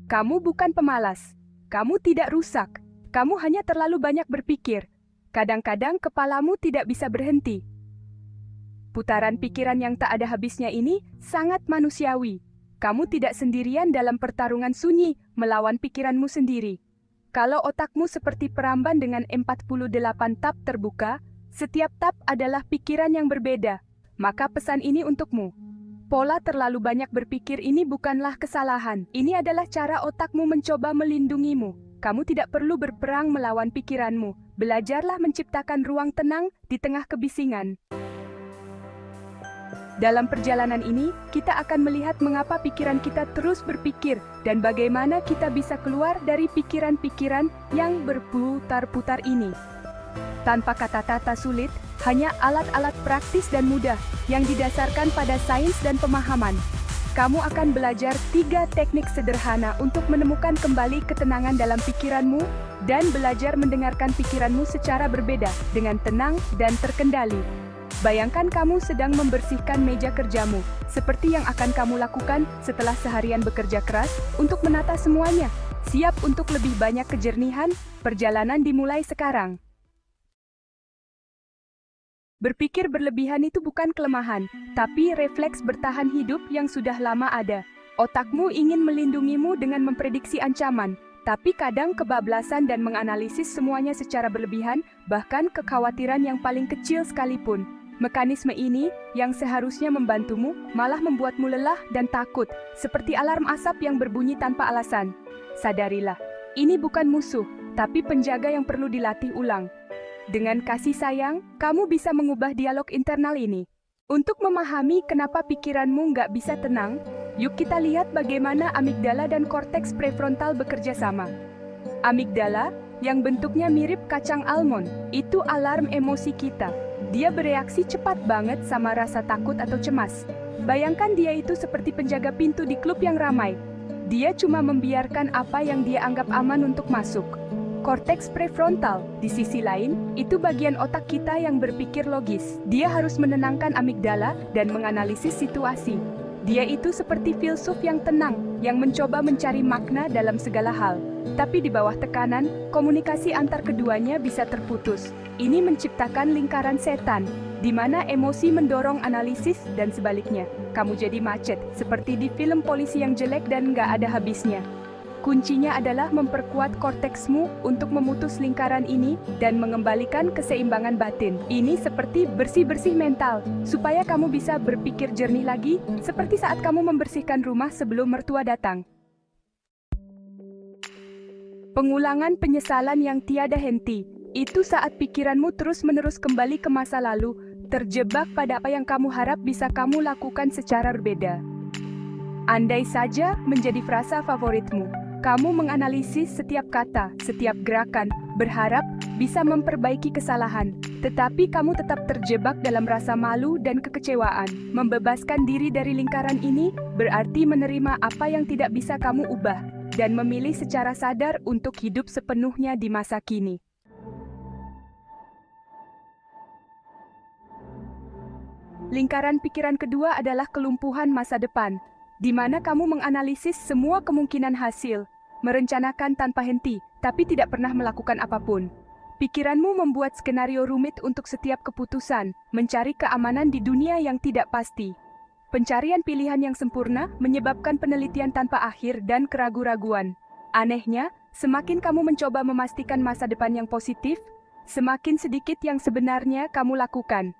Kamu bukan pemalas. Kamu tidak rusak. Kamu hanya terlalu banyak berpikir. Kadang-kadang kepalamu tidak bisa berhenti. Putaran pikiran yang tak ada habisnya ini sangat manusiawi. Kamu tidak sendirian dalam pertarungan sunyi melawan pikiranmu sendiri. Kalau otakmu seperti peramban dengan 48 tab terbuka, setiap tab adalah pikiran yang berbeda. Maka pesan ini untukmu. Pola terlalu banyak berpikir ini bukanlah kesalahan. Ini adalah cara otakmu mencoba melindungimu. Kamu tidak perlu berperang melawan pikiranmu. Belajarlah menciptakan ruang tenang di tengah kebisingan. Dalam perjalanan ini, kita akan melihat mengapa pikiran kita terus berpikir dan bagaimana kita bisa keluar dari pikiran-pikiran yang berputar-putar ini. Tanpa kata-kata sulit, hanya alat-alat praktis dan mudah yang didasarkan pada sains dan pemahaman. Kamu akan belajar 3 teknik sederhana untuk menemukan kembali ketenangan dalam pikiranmu dan belajar mendengarkan pikiranmu secara berbeda dengan tenang dan terkendali. Bayangkan kamu sedang membersihkan meja kerjamu, seperti yang akan kamu lakukan setelah seharian bekerja keras untuk menata semuanya. Siap untuk lebih banyak kejernihan, perjalanan dimulai sekarang. Berpikir berlebihan itu bukan kelemahan, tapi refleks bertahan hidup yang sudah lama ada. Otakmu ingin melindungimu dengan memprediksi ancaman, tapi kadang kebablasan dan menganalisis semuanya secara berlebihan, bahkan kekhawatiran yang paling kecil sekalipun. Mekanisme ini, yang seharusnya membantumu, malah membuatmu lelah dan takut, seperti alarm asap yang berbunyi tanpa alasan. Sadarilah, ini bukan musuh, tapi penjaga yang perlu dilatih ulang. Dengan kasih sayang, kamu bisa mengubah dialog internal ini. Untuk memahami kenapa pikiranmu nggak bisa tenang, yuk kita lihat bagaimana amigdala dan korteks prefrontal bekerja sama. Amigdala, yang bentuknya mirip kacang almond, itu alarm emosi kita. Dia bereaksi cepat banget sama rasa takut atau cemas. Bayangkan dia itu seperti penjaga pintu di klub yang ramai. Dia cuma membiarkan apa yang dia anggap aman untuk masuk. Korteks prefrontal, di sisi lain, itu bagian otak kita yang berpikir logis. Dia harus menenangkan amigdala dan menganalisis situasi. Dia itu seperti filsuf yang tenang, yang mencoba mencari makna dalam segala hal. Tapi di bawah tekanan, komunikasi antar keduanya bisa terputus. Ini menciptakan lingkaran setan, di mana emosi mendorong analisis dan sebaliknya. Kamu jadi macet, seperti di film polisi yang jelek dan nggak ada habisnya. Kuncinya adalah memperkuat korteksmu untuk memutus lingkaran ini dan mengembalikan keseimbangan batin. Ini seperti bersih-bersih mental, supaya kamu bisa berpikir jernih lagi, seperti saat kamu membersihkan rumah sebelum mertua datang. Pengulangan penyesalan yang tiada henti, itu saat pikiranmu terus-menerus kembali ke masa lalu, terjebak pada apa yang kamu harap bisa kamu lakukan secara berbeda. Andai saja menjadi frasa favoritmu. Kamu menganalisis setiap kata, setiap gerakan, berharap bisa memperbaiki kesalahan, tetapi kamu tetap terjebak dalam rasa malu dan kekecewaan. Membebaskan diri dari lingkaran ini berarti menerima apa yang tidak bisa kamu ubah, dan memilih secara sadar untuk hidup sepenuhnya di masa kini. Lingkaran pikiran kedua adalah kelumpuhan masa depan, di mana kamu menganalisis semua kemungkinan hasil, merencanakan tanpa henti, tapi tidak pernah melakukan apapun. Pikiranmu membuat skenario rumit untuk setiap keputusan, mencari keamanan di dunia yang tidak pasti. Pencarian pilihan yang sempurna menyebabkan penelitian tanpa akhir dan keraguan-raguan. Anehnya, semakin kamu mencoba memastikan masa depan yang positif, semakin sedikit yang sebenarnya kamu lakukan.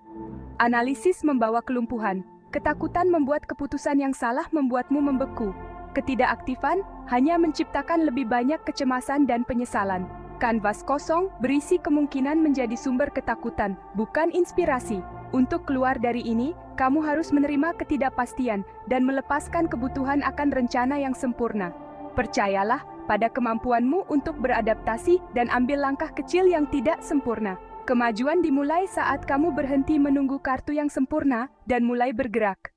Analisis membawa kelumpuhan. Ketakutan membuat keputusan yang salah membuatmu membeku. Ketidakaktifan hanya menciptakan lebih banyak kecemasan dan penyesalan. Kanvas kosong berisi kemungkinan menjadi sumber ketakutan, bukan inspirasi. Untuk keluar dari ini, kamu harus menerima ketidakpastian dan melepaskan kebutuhan akan rencana yang sempurna. Percayalah pada kemampuanmu untuk beradaptasi dan ambil langkah kecil yang tidak sempurna. Kemajuan dimulai saat kamu berhenti menunggu kartu yang sempurna dan mulai bergerak.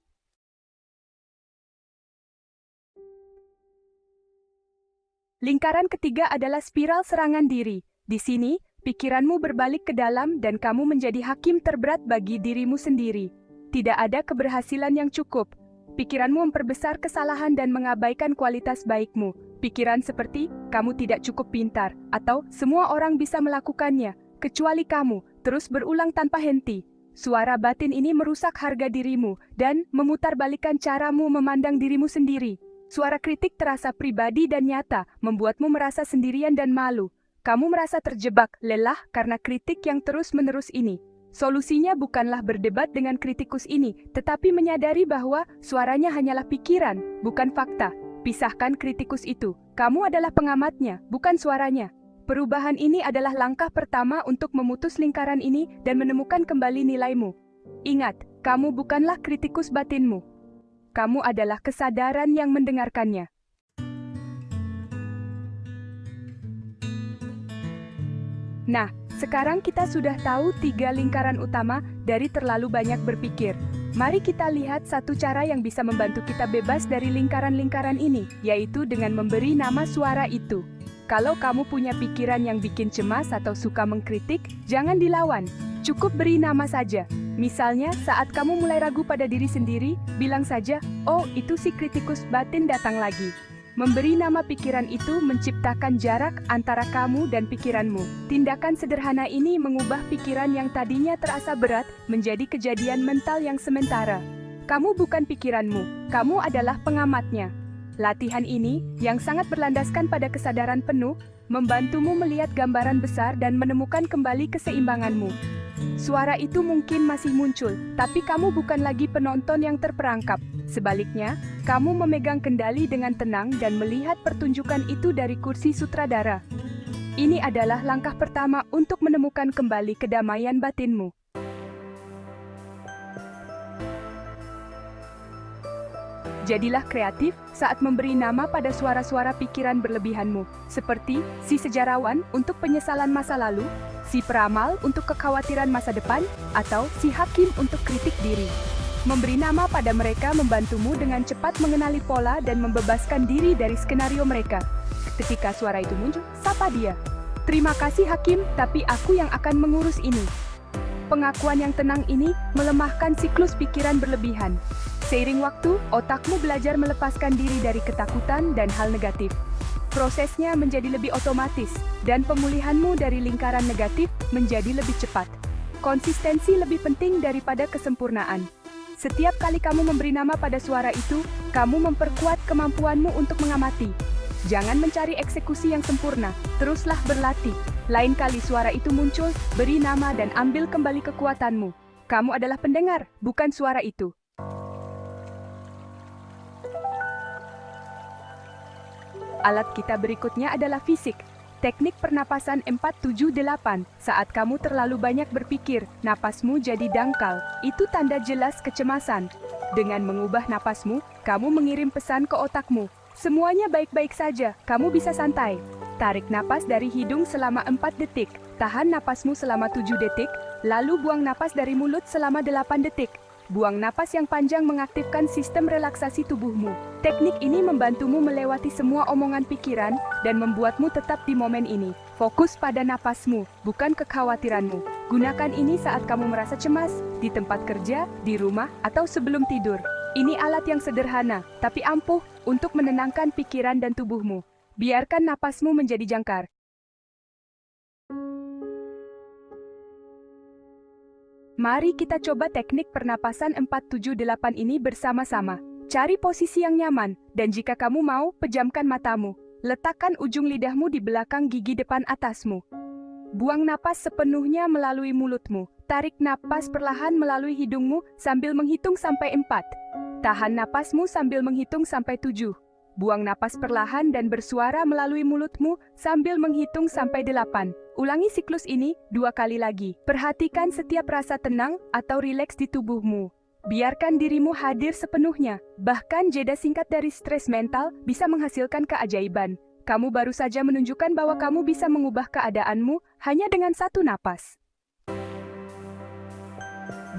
Lingkaran ketiga adalah spiral serangan diri. Di sini, pikiranmu berbalik ke dalam dan kamu menjadi hakim terberat bagi dirimu sendiri. Tidak ada keberhasilan yang cukup. Pikiranmu memperbesar kesalahan dan mengabaikan kualitas baikmu. Pikiran seperti, kamu tidak cukup pintar, atau semua orang bisa melakukannya, kecuali kamu, terus berulang tanpa henti. Suara batin ini merusak harga dirimu, dan memutarbalikkan caramu memandang dirimu sendiri. Suara kritik terasa pribadi dan nyata, membuatmu merasa sendirian dan malu. Kamu merasa terjebak, lelah karena kritik yang terus-menerus ini. Solusinya bukanlah berdebat dengan kritikus ini, tetapi menyadari bahwa suaranya hanyalah pikiran, bukan fakta. Pisahkan kritikus itu. Kamu adalah pengamatnya, bukan suaranya. Perubahan ini adalah langkah pertama untuk memutus lingkaran ini dan menemukan kembali nilaimu. Ingat, kamu bukanlah kritikus batinmu. Kamu adalah kesadaran yang mendengarkannya. Nah, sekarang kita sudah tahu 3 lingkaran utama dari terlalu banyak berpikir. Mari kita lihat satu cara yang bisa membantu kita bebas dari lingkaran-lingkaran ini, yaitu dengan memberi nama suara itu. Kalau kamu punya pikiran yang bikin cemas atau suka mengkritik, jangan dilawan. Cukup beri nama saja. Misalnya, saat kamu mulai ragu pada diri sendiri, bilang saja, "Oh, itu si kritikus batin datang lagi." Memberi nama pikiran itu menciptakan jarak antara kamu dan pikiranmu. Tindakan sederhana ini mengubah pikiran yang tadinya terasa berat menjadi kejadian mental yang sementara. Kamu bukan pikiranmu, kamu adalah pengamatnya. Latihan ini, yang sangat berlandaskan pada kesadaran penuh, membantumu melihat gambaran besar dan menemukan kembali keseimbanganmu. Suara itu mungkin masih muncul, tapi kamu bukan lagi penonton yang terperangkap. Sebaliknya, kamu memegang kendali dengan tenang dan melihat pertunjukan itu dari kursi sutradara. Ini adalah langkah pertama untuk menemukan kembali kedamaian batinmu. Jadilah kreatif saat memberi nama pada suara-suara pikiran berlebihanmu, seperti si sejarawan untuk penyesalan masa lalu, si peramal untuk kekhawatiran masa depan, atau si hakim untuk kritik diri. Memberi nama pada mereka membantumu dengan cepat mengenali pola dan membebaskan diri dari skenario mereka. Ketika suara itu muncul, sapa dia. "Terima kasih hakim, tapi aku yang akan mengurus ini." Pengakuan yang tenang ini melemahkan siklus pikiran berlebihan. Seiring waktu, otakmu belajar melepaskan diri dari ketakutan dan hal negatif. Prosesnya menjadi lebih otomatis, dan pemulihanmu dari lingkaran negatif menjadi lebih cepat. Konsistensi lebih penting daripada kesempurnaan. Setiap kali kamu memberi nama pada suara itu, kamu memperkuat kemampuanmu untuk mengamati. Jangan mencari eksekusi yang sempurna, teruslah berlatih. Lain kali suara itu muncul, beri nama dan ambil kembali kekuatanmu. Kamu adalah pendengar, bukan suara itu. Alat kita berikutnya adalah fisik. Teknik pernapasan 4-7-8. Saat kamu terlalu banyak berpikir, napasmu jadi dangkal. Itu tanda jelas kecemasan. Dengan mengubah napasmu, kamu mengirim pesan ke otakmu. Semuanya baik-baik saja, kamu bisa santai. Tarik napas dari hidung selama 4 detik. Tahan napasmu selama 7 detik, lalu buang napas dari mulut selama 8 detik. Buang napas yang panjang mengaktifkan sistem relaksasi tubuhmu. Teknik ini membantumu melewati semua omongan pikiran dan membuatmu tetap di momen ini. Fokus pada napasmu, bukan kekhawatiranmu. Gunakan ini saat kamu merasa cemas, di tempat kerja, di rumah, atau sebelum tidur. Ini alat yang sederhana, tapi ampuh untuk menenangkan pikiran dan tubuhmu. Biarkan napasmu menjadi jangkar. Mari kita coba teknik pernapasan 4-7-8 ini bersama-sama. Cari posisi yang nyaman, dan jika kamu mau, pejamkan matamu. Letakkan ujung lidahmu di belakang gigi depan atasmu. Buang napas sepenuhnya melalui mulutmu. Tarik napas perlahan melalui hidungmu sambil menghitung sampai 4. Tahan napasmu sambil menghitung sampai 7. Buang napas perlahan dan bersuara melalui mulutmu sambil menghitung sampai 8. Ulangi siklus ini 2 kali lagi. Perhatikan setiap rasa tenang atau rileks di tubuhmu. Biarkan dirimu hadir sepenuhnya. Bahkan jeda singkat dari stres mental bisa menghasilkan keajaiban. Kamu baru saja menunjukkan bahwa kamu bisa mengubah keadaanmu hanya dengan 1 napas.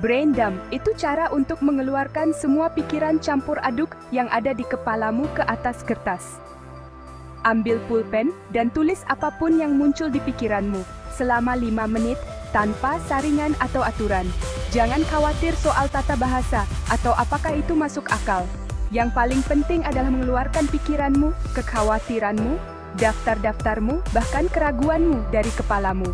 Brain dump itu cara untuk mengeluarkan semua pikiran campur aduk yang ada di kepalamu ke atas kertas. Ambil pulpen dan tulis apapun yang muncul di pikiranmu selama 5 menit tanpa saringan atau aturan. Jangan khawatir soal tata bahasa atau apakah itu masuk akal. Yang paling penting adalah mengeluarkan pikiranmu, kekhawatiranmu, daftar-daftarmu, bahkan keraguanmu dari kepalamu.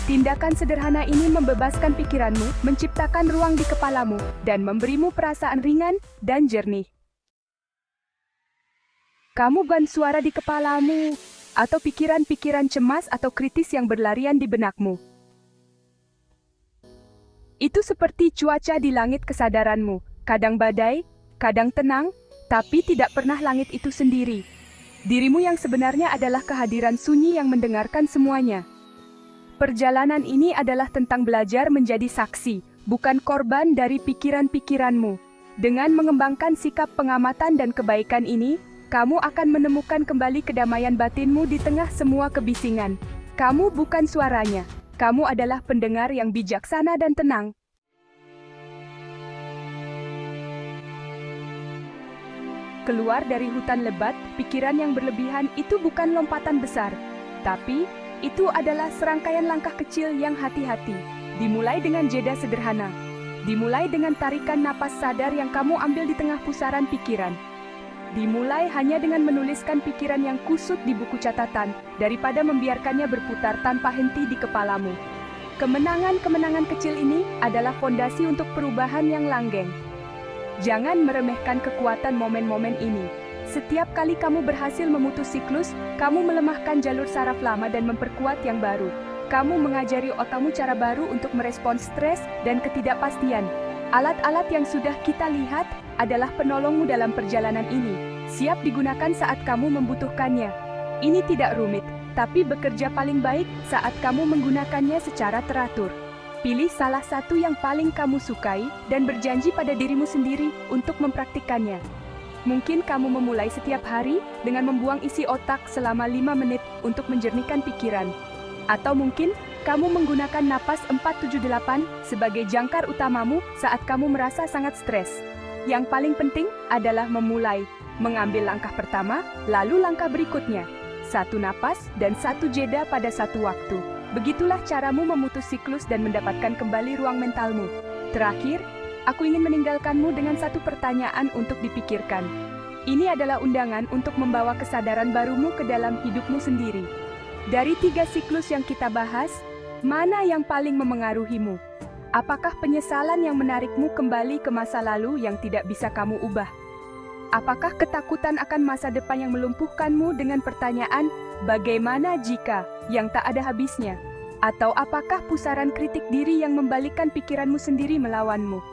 Tindakan sederhana ini membebaskan pikiranmu, menciptakan ruang di kepalamu, dan memberimu perasaan ringan dan jernih. Kamu bukan suara di kepalamu, atau pikiran-pikiran cemas atau kritis yang berlarian di benakmu. Itu seperti cuaca di langit kesadaranmu, kadang badai, kadang tenang, tapi tidak pernah langit itu sendiri. Dirimu yang sebenarnya adalah kehadiran sunyi yang mendengarkan semuanya. Perjalanan ini adalah tentang belajar menjadi saksi, bukan korban dari pikiran-pikiranmu. Dengan mengembangkan sikap pengamatan dan kebaikan ini, kamu akan menemukan kembali kedamaian batinmu di tengah semua kebisingan. Kamu bukan suaranya, kamu adalah pendengar yang bijaksana dan tenang. Keluar dari hutan lebat, pikiran yang berlebihan itu bukan lompatan besar, tapi itu adalah serangkaian langkah kecil yang hati-hati. Dimulai dengan jeda sederhana. Dimulai dengan tarikan napas sadar yang kamu ambil di tengah pusaran pikiran. Dimulai hanya dengan menuliskan pikiran yang kusut di buku catatan, daripada membiarkannya berputar tanpa henti di kepalamu. Kemenangan-kemenangan kecil ini adalah fondasi untuk perubahan yang langgeng. Jangan meremehkan kekuatan momen-momen ini. Setiap kali kamu berhasil memutus siklus, kamu melemahkan jalur saraf lama dan memperkuat yang baru. Kamu mengajari otakmu cara baru untuk merespons stres dan ketidakpastian. Alat-alat yang sudah kita lihat adalah penolongmu dalam perjalanan ini, siap digunakan saat kamu membutuhkannya. Ini tidak rumit, tapi bekerja paling baik saat kamu menggunakannya secara teratur. Pilih salah satu yang paling kamu sukai dan berjanji pada dirimu sendiri untuk mempraktikkannya. Mungkin kamu memulai setiap hari dengan membuang isi otak selama 5 menit untuk menjernihkan pikiran. Atau mungkin kamu menggunakan napas 478 sebagai jangkar utamamu saat kamu merasa sangat stres. Yang paling penting adalah memulai, mengambil langkah pertama, lalu langkah berikutnya. 1 napas dan 1 jeda pada satu waktu. Begitulah caramu memutus siklus dan mendapatkan kembali ruang mentalmu. Terakhir, aku ingin meninggalkanmu dengan satu pertanyaan untuk dipikirkan. Ini adalah undangan untuk membawa kesadaran barumu ke dalam hidupmu sendiri. Dari 3 siklus yang kita bahas, mana yang paling memengaruhimu? Apakah penyesalan yang menarikmu kembali ke masa lalu yang tidak bisa kamu ubah? Apakah ketakutan akan masa depan yang melumpuhkanmu dengan pertanyaan, bagaimana jika, yang tak ada habisnya? Atau apakah pusaran kritik diri yang membalikkan pikiranmu sendiri melawanmu?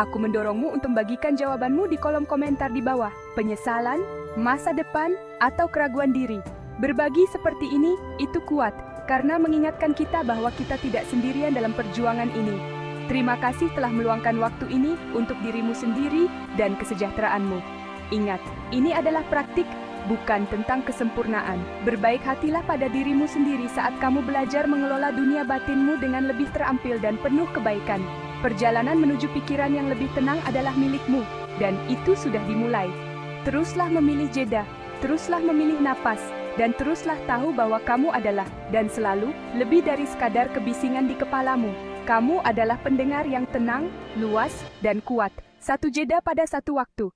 Aku mendorongmu untuk membagikan jawabanmu di kolom komentar di bawah. Penyesalan, masa depan, atau keraguan diri. Berbagi seperti ini, itu kuat, karena mengingatkan kita bahwa kita tidak sendirian dalam perjuangan ini. Terima kasih telah meluangkan waktu ini untuk dirimu sendiri dan kesejahteraanmu. Ingat, ini adalah praktik, bukan tentang kesempurnaan. Berbaik hatilah pada dirimu sendiri saat kamu belajar mengelola dunia batinmu dengan lebih terampil dan penuh kebaikan. Perjalanan menuju pikiran yang lebih tenang adalah milikmu, dan itu sudah dimulai. Teruslah memilih jeda, teruslah memilih napas, dan teruslah tahu bahwa kamu adalah, dan selalu, lebih dari sekadar kebisingan di kepalamu. Kamu adalah pendengar yang tenang, luas, dan kuat. 1 jeda pada 1 waktu.